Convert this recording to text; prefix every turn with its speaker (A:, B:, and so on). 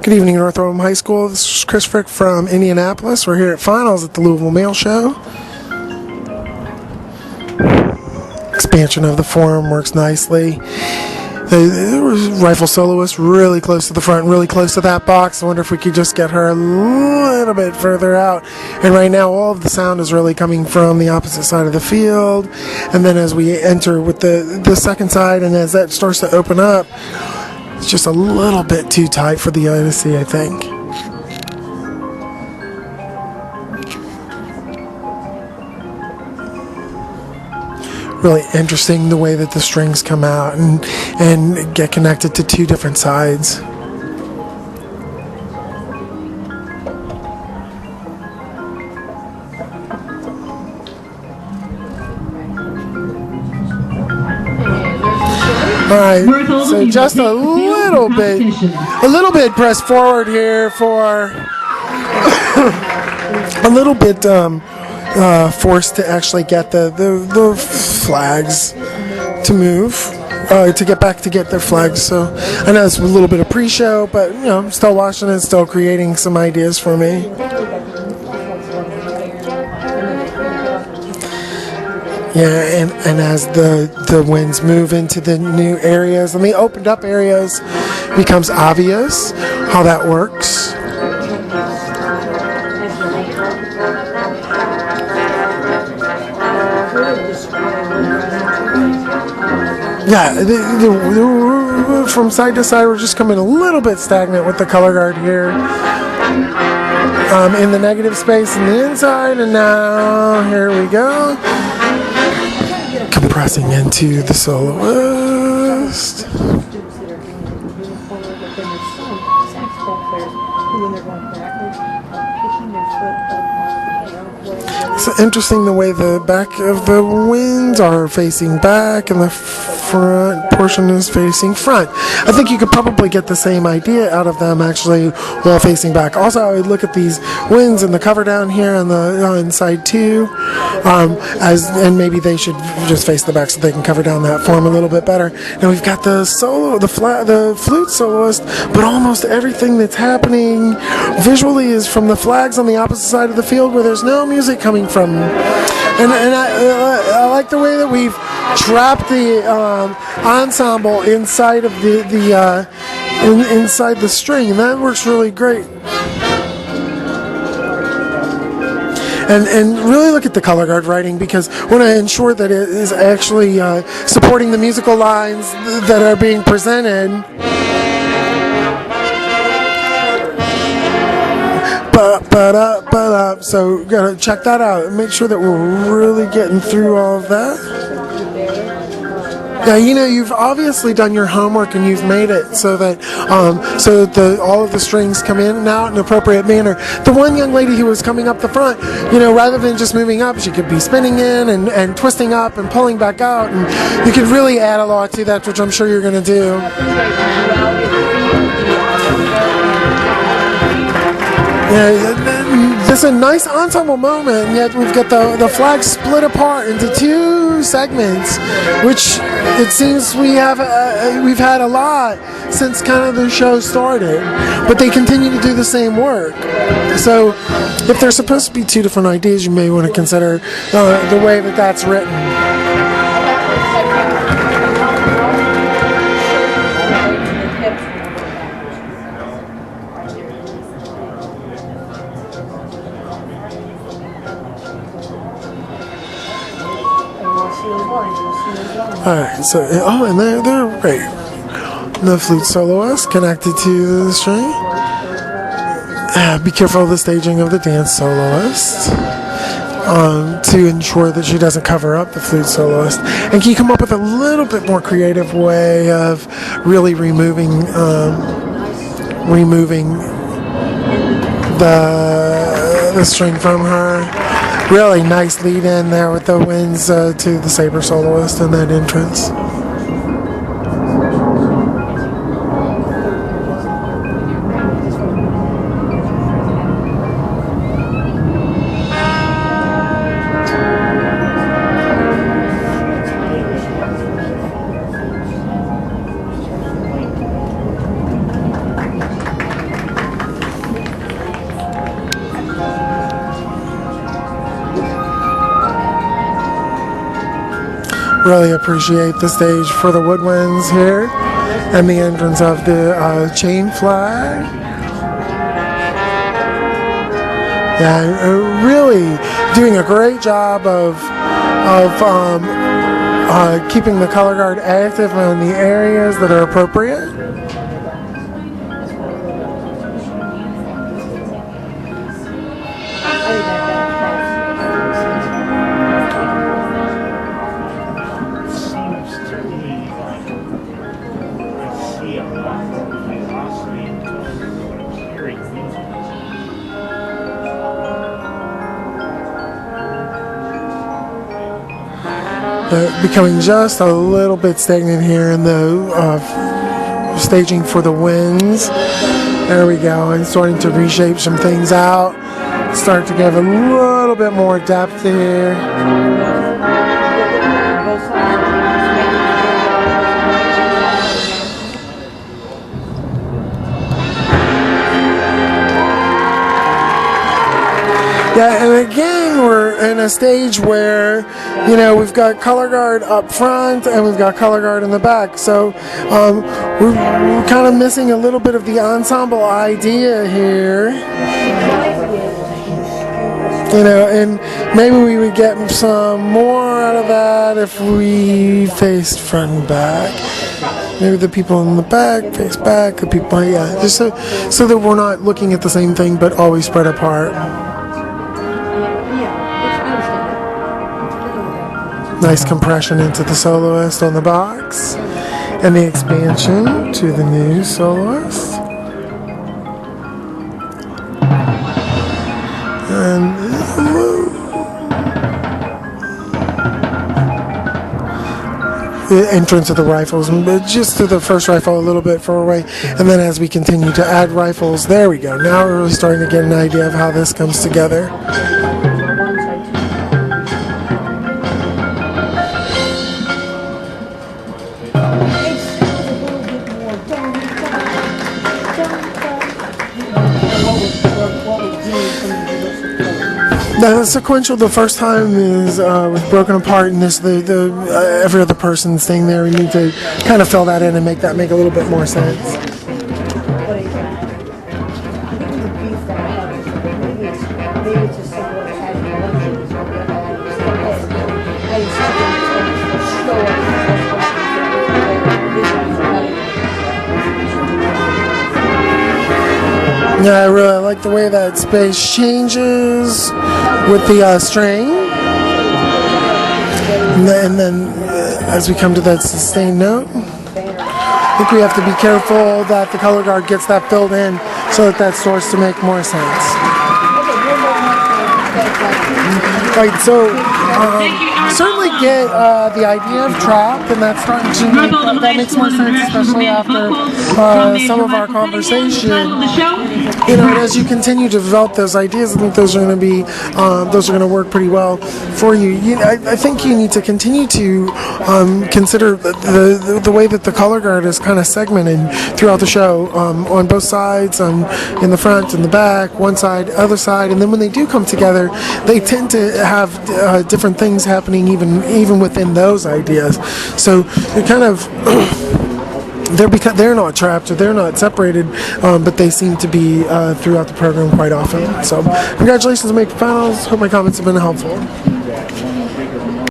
A: Good evening, North Rome High School. This is Chris Frick from Indianapolis. We're here at finals at the Louisville Mail Show. Expansion of the forum works nicely. The rifle soloist really close to the front, really close to that box. I wonder if we could just get her a little bit further out. And right now all of the sound is really coming from the opposite side of the field. And then as we enter with the second side, and as that starts to open up, it's just a little bit too tight for the eye to see, I think. Really interesting the way that the strings come out and get connected to two different sides. Alright, so just a little bit pressed forward here for a little bit forced to actually get the flags to move, to get back to get their flags. So I know it's a little bit of pre-show, but you know, I'm still watching it, still creating some ideas for me. Yeah, and as the winds move into the new areas and the opened up areas, it becomes obvious how that works. Yeah, from side to side, we're just coming a little bit stagnant with the color guard here. In the negative space in the inside, and now here we go. Compressing into the soloist. It's interesting the way the back of the winds are facing back and the front portion is facing front. I think you could probably get the same idea out of them actually while facing back. Also, I would look at these winds and the cover down here on the inside too, and maybe they should just face the back so they can cover down that form a little bit better. Now we've got the solo, the flute soloist, but almost everything that's happening visually is from the flags on the opposite side of the field where there's no music coming from. And I like the way that we've trapped the ensemble inside of inside the string, and that works really great. And really look at the color guard writing, because I want to ensure that it is actually supporting the musical lines that are being presented. So gotta check that out and make sure that we're really getting through all of that. Now, you know, you've obviously done your homework and you've made it so that all of the strings come in and out in an appropriate manner. The one young lady who was coming up the front, you know, rather than just moving up, she could be spinning in and twisting up and pulling back out, and you could really add a lot to that, which I'm sure you're going to do. Yeah, this is a nice ensemble moment, and yet we've got the flag split apart into two segments, which it seems we've had a lot since kind of the show started, but they continue to do the same work. So if there's supposed to be two different ideas, you may want to consider the way that that's written. Alright, so, and they're great. The flute soloist connected to the string. Be careful of the staging of the dance soloist to ensure that she doesn't cover up the flute soloist. And can you come up with a little bit more creative way of really removing the string from her? Really nice lead in there with the winds to the saber soloist in that entrance. Really appreciate the stage for the woodwinds here and the entrance of the chain flag. Yeah, really doing a great job of keeping the color guard active in the areas that are appropriate. Becoming just a little bit stagnant here in the staging for the winds. There we go, and starting to reshape some things out. Start to give a little bit more depth here. Yeah, and again, we're in a stage where, you know, we've got color guard up front and we've got color guard in the back. So we're kind of missing a little bit of the ensemble idea here. You know, and maybe we would get some more out of that if we faced front and back. Maybe the people in the back face back, the people, yeah, just so that we're not looking at the same thing but always spread apart. Nice compression into the soloist on the box, and the expansion to the new soloist. And the entrance of the rifles, just to the first rifle a little bit far away, and then as we continue to add rifles, there we go. Now we're really starting to get an idea of how this comes together. The sequential, the first time is with Broken Apart, and this every other person staying there. We need to kind of fill that in and make that make a little bit more sense. Yeah, I really like the way that space changes with the string. And then as we come to that sustained note, I think we have to be careful that the color guard gets that filled in so that starts to make more sense. Right, so certainly get the idea of trap, and that's starting to that makes more sense, especially after some of our conversation. You know, and as you continue to develop those ideas, I think those are going to work pretty well for you. I think you need to continue to consider the way that the color guard is kind of segmented throughout the show, on both sides, in the front and the back, one side, other side, and then when they do come together, they tend to have different things happening even within those ideas. So you're kind of they're not trapped or they're not separated, but they seem to be throughout the program quite often. So congratulations on making finals. Hope my comments have been helpful.